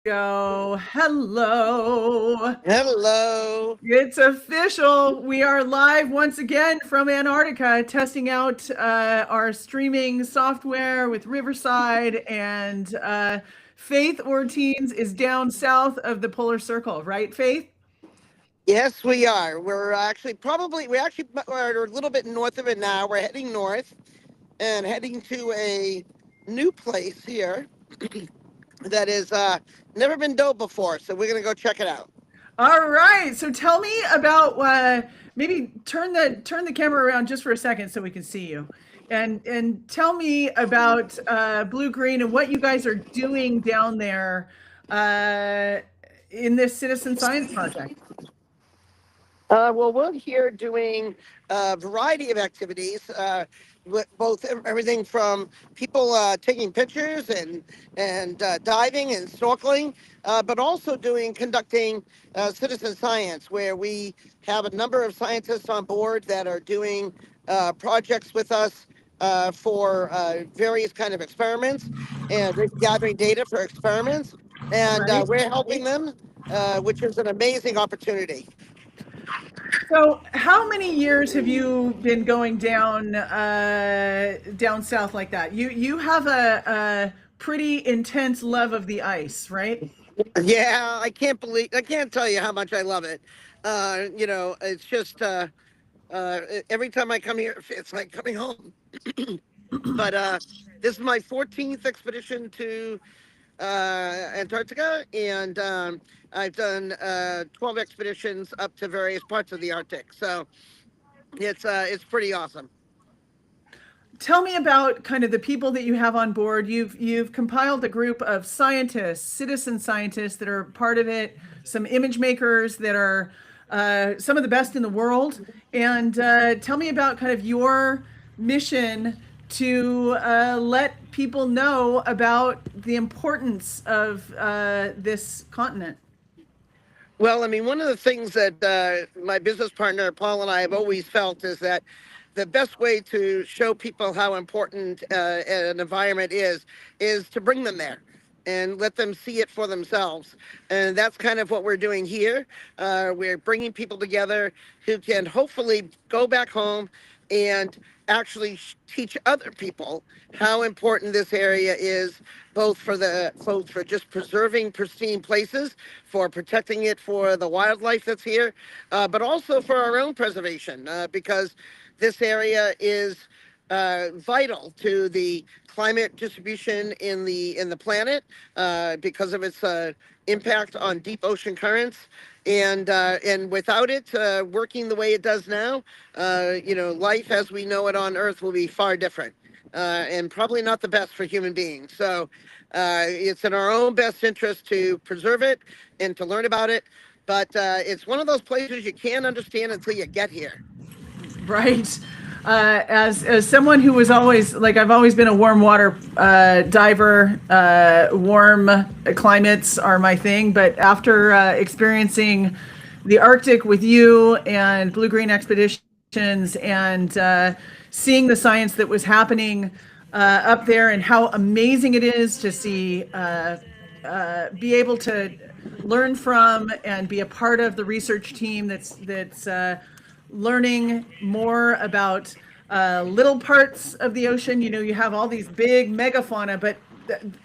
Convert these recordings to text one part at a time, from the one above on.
Go. Hello. Hello. It's official. We are live once again from Antarctica, testing out our streaming software with Riverside. And Faith Ortiz is down south of the polar circle, right, Faith? Yes, we are. We're a little bit north of it now. We're heading north and heading to a new place here that is never been done before. So we're gonna go check it out. All right. So tell me about maybe turn the camera around just for a second so we can see you, and tell me about Blue Green and what you guys are doing down there uh, in this citizen science project. Well, we're here doing a variety of activities, with both everything from people taking pictures and diving and snorkeling, but also conducting citizen science, where we have a number of scientists on board that are doing projects with us for various kind of experiments, and they're gathering data for experiments, and Right. we're helping them, which is an amazing opportunity. So, how many years have you been going down south like that? You have a pretty intense love of the ice, right? Yeah, I can't tell you how much I love it. It's just every time I come here, it's like coming home. But this is my 14th expedition to Antarctica, and I've done 12 expeditions up to various parts of the Arctic. So it's pretty awesome. Tell me about kind of the people that you have on board. You've compiled a group of scientists, citizen scientists that are part of it, some image makers that are some of the best in the world, and tell me about kind of your mission to let people know about the importance of this continent. Well, I mean, one of the things that my business partner Paul and I have always felt is that the best way to show people how important an environment is to bring them there and let them see it for themselves. And that's kind of what we're doing here. We're bringing people together who can hopefully go back home and actually teach other people how important this area is, both for just preserving pristine places, for protecting it for the wildlife that's here, but also for our own preservation, because this area is vital to the climate distribution in the planet, because of its impact on deep ocean currents. And without it working the way it does now, life as we know it on Earth will be far different, and probably not the best for human beings. So it's in our own best interest to preserve it and to learn about it. But it's one of those places you can't understand until you get here. Right. As someone who was always like I've always been a warm water diver. Warm climates are my thing. But after experiencing the Arctic with you and Blue Green Expeditions and seeing the science that was happening up there and how amazing it is to see be able to learn from and be a part of the research team that's learning more about little parts of the ocean. You know, you have all these big megafauna, but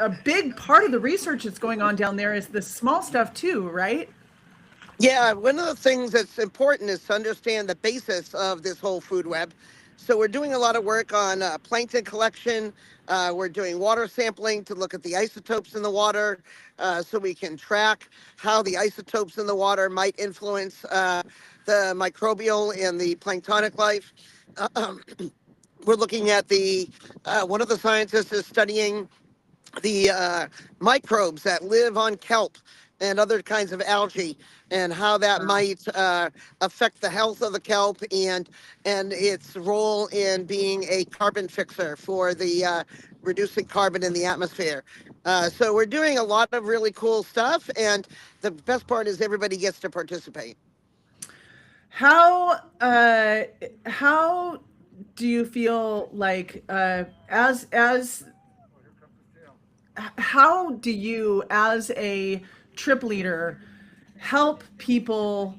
a big part of the research that's going on down there is the small stuff too, right? Yeah, one of the things that's important is to understand the basis of this whole food web. So we're doing a lot of work on plankton collection. We're doing water sampling to look at the isotopes in the water, so we can track how the isotopes in the water might influence the microbial and the planktonic life. Uh, we're looking at one of the scientists is studying the microbes that live on kelp and other kinds of algae, and how that Wow. might affect the health of the kelp and its role in being a carbon fixer for the reducing carbon in the atmosphere. So we're doing a lot of really cool stuff, and the best part is everybody gets to participate. How do you feel like as how do you, as a trip leader, help people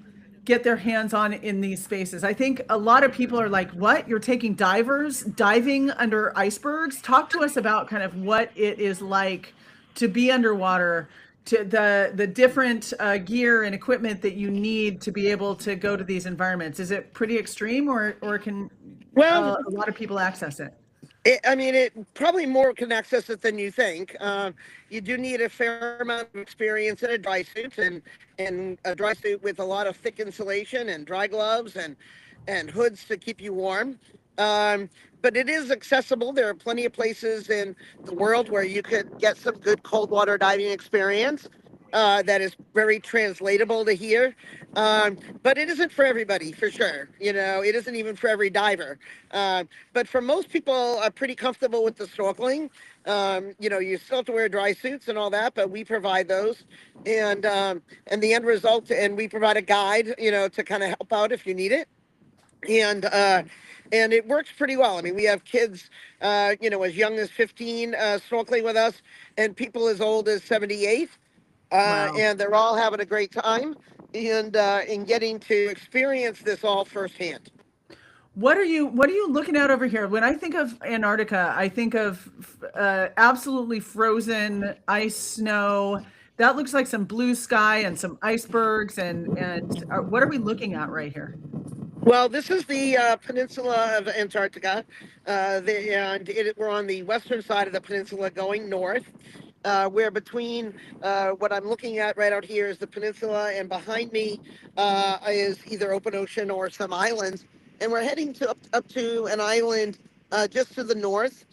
get their hands on in these spaces? I think a lot of people are like, what? You're taking divers diving under icebergs? Talk to us about kind of what it is like to be underwater, to the different gear and equipment that you need to be able to go to these environments. Is it pretty extreme, or can Well, a lot of people access it? I mean, it probably more can access it than you think. You do need a fair amount of experience in a dry suit, and a dry suit with a lot of thick insulation and dry gloves and hoods to keep you warm. Um, but it is accessible. There are plenty of places in the world where you could get some good cold water diving experience. That is very translatable to here. But it isn't for everybody, for sure. You know, it isn't even for every diver. But for most people, are pretty comfortable with the snorkeling. You know, you still have to wear dry suits and all that, but we provide those, and the end result, and we provide a guide, you know, to kind of help out if you need it, and it works pretty well. I mean, we have kids, you know, as young as 15 snorkeling with us, and people as old as 78, Wow. and they're all having a great time, and in getting to experience this all firsthand. What are you looking at over here? When I think of Antarctica, I think of absolutely frozen ice, snow. That looks like some blue sky and some icebergs, and what are we looking at right here? Well, this is the peninsula of Antarctica. We're on the western side of the peninsula going north. We're between what I'm looking at right out here is the peninsula, and behind me is either open ocean or some islands. And we're heading up to an island just to the north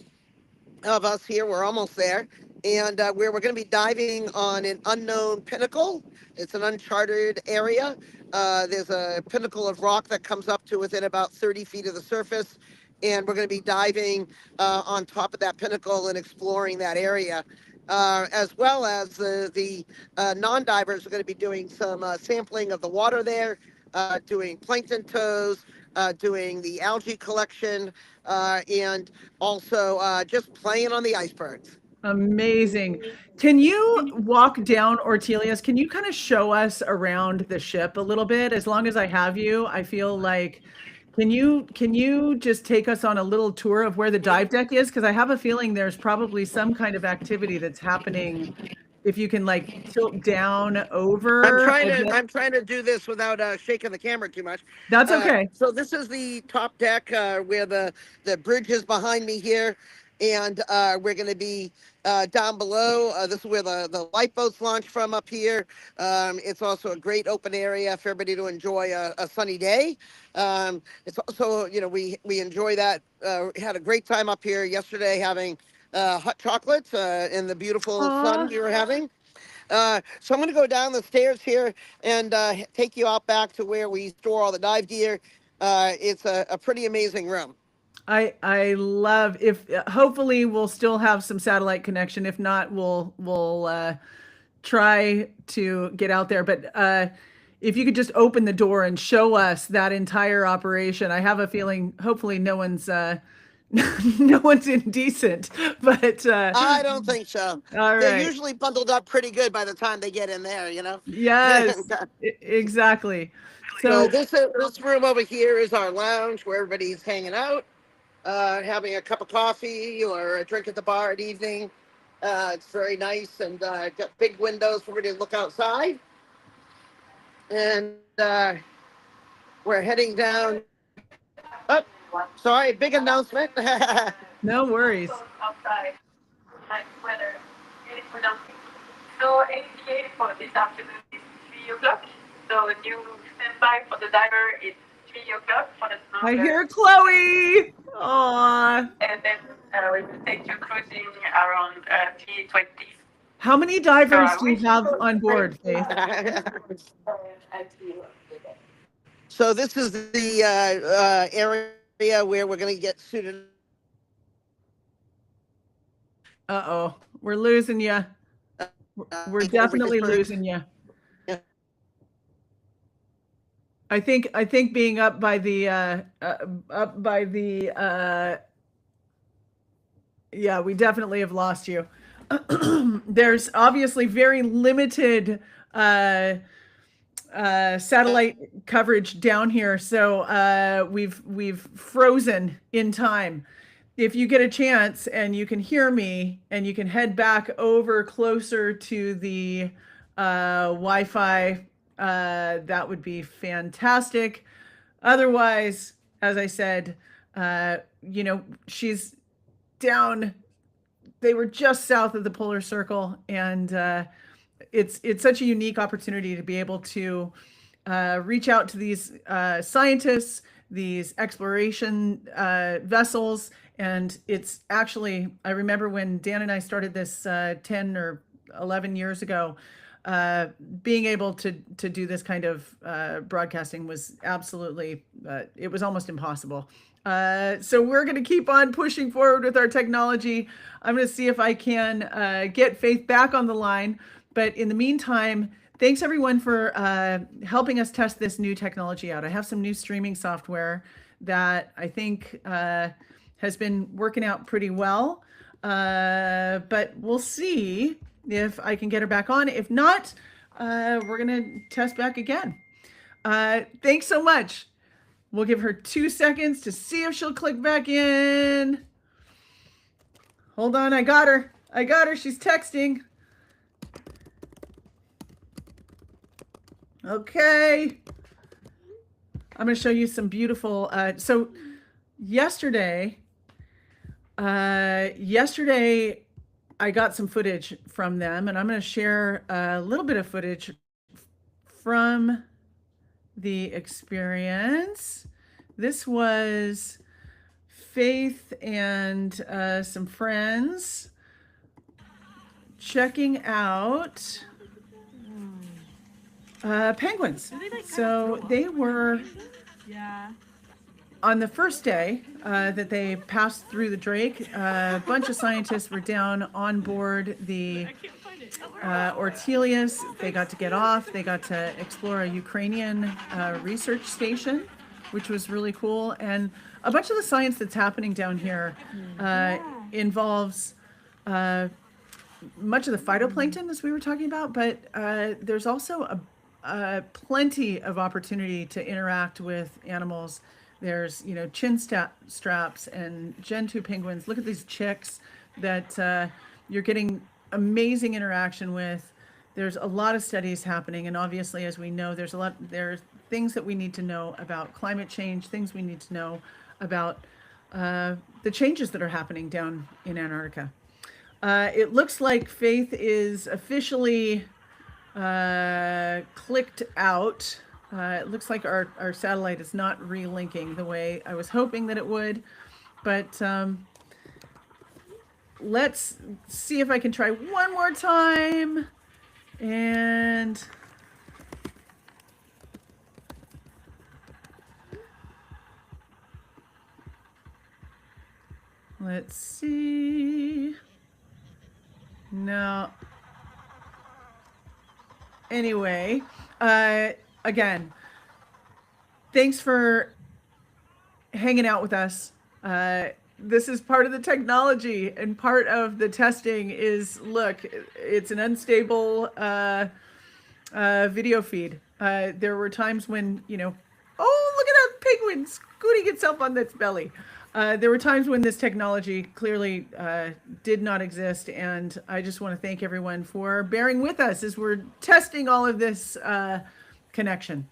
of us here. We're almost there. And where we're going to be diving on an unknown pinnacle. It's an uncharted area. There's a pinnacle of rock that comes up to within about 30 feet of the surface. And we're going to be diving on top of that pinnacle and exploring that area. As well as the non-divers are going to be doing some sampling of the water there, doing plankton tows, doing the algae collection, and also just playing on the icebergs. Amazing. Can you walk down Ortelius? Can you kind of show us around the ship a little bit? As long as I have you, I feel like can you just take us on a little tour of where the dive deck is? Because I have a feeling there's probably some kind of activity that's happening. If you can like tilt down over, I guess I'm trying to do this without shaking the camera too much. that's okay. So this is the top deck where the bridge is behind me here, and we're going to be down below. This is where the lifeboats launch from up here. It's also a great open area for everybody to enjoy a sunny day. It's also, you know, we enjoy that. Had a great time up here yesterday having hot chocolate in the beautiful sun Aw. we were having. So I'm going to go down the stairs here and take you out back to where we store all the dive gear. It's a pretty amazing room. I love if hopefully we'll still have some satellite connection. If not, we'll try to get out there. But if you could just open the door and show us that entire operation, I have a feeling hopefully no one's no one's indecent. But I don't think so. all They're right. usually bundled up pretty good by the time they get in there, you know? Yes, exactly. So So this room over here is our lounge where everybody's hanging out, having a cup of coffee or a drink at the bar at evening. It's very nice, and got big windows for everybody to look outside. And we're heading down. Oh, sorry, big announcement. no worries. Outside. Nice weather. Beautiful dancing. So ATA for this afternoon is 3 o'clock. So you stand by for the diver. It's 3 o'clock for the I snorkel. hear Chloe. Aw. And then we will take you cruising around 3:20. How many So divers I do you wish have you on board, Faith? I see you. So this is the area where we're going to get suited. Uh-oh, we're losing you. We're definitely losing you. I think being up by the yeah, we definitely have lost you. there's obviously very limited satellite coverage down here, so we've frozen in time. If you get a chance and you can hear me and you can head back over closer to the Wi-Fi, that would be fantastic. Otherwise, as I said, she's down. They were just south of the polar circle, and it's such a unique opportunity to be able to reach out to these scientists, these exploration vessels. And it's actually, I remember when Dan and I started this 10 or 11 years ago, being able to do this kind of broadcasting was absolutely, it was almost impossible. So we're going to keep on pushing forward with our technology. I'm going to see if I can get Faith back on the line. But in the meantime, thanks everyone for helping us test this new technology out. I have some new streaming software that I think has been working out pretty well. But we'll see if I can get her back on. If not, we're going to test back again. Thanks so much. We'll give her 2 seconds to see if she'll click back in. Hold on, I got her. She's texting. Okay. I'm going to show you some beautiful, so yesterday I got some footage from them, and I'm going to share a little bit of footage from the experience. This was Faith and some friends checking out penguins. So they were on the first day that they passed through the Drake. A bunch of scientists were down on board the Ortelius. They got to get off. They got to explore a Ukrainian research station, which was really cool. And a bunch of the science that's happening down here involves much of the phytoplankton, as we were talking about, but there's also plenty of opportunity to interact with animals. There's, chin straps and gentoo penguins. Look at these chicks that you're getting amazing interaction with. There's a lot of studies happening, and obviously, as we know, there's things that we need to know about climate change, things we need to know about the changes that are happening down in Antarctica. It looks like Faith is officially clicked out. It looks like our satellite is not relinking the way I was hoping that it would, but let's see if I can try one more time. And let's see. No. Anyway, again, thanks for hanging out with us. This is part of the technology, and part of the testing is, look, it's an unstable video feed. There were times when, oh, look at that penguin scooting itself on its belly. There were times when this technology clearly did not exist, and I just want to thank everyone for bearing with us as we're testing all of this connection.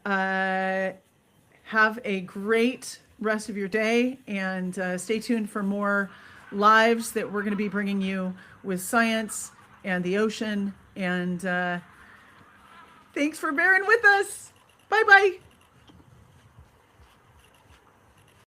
Have a great rest of your day, and stay tuned for more lives that we're going to be bringing you with science and the ocean. And thanks for bearing with us. Bye-bye.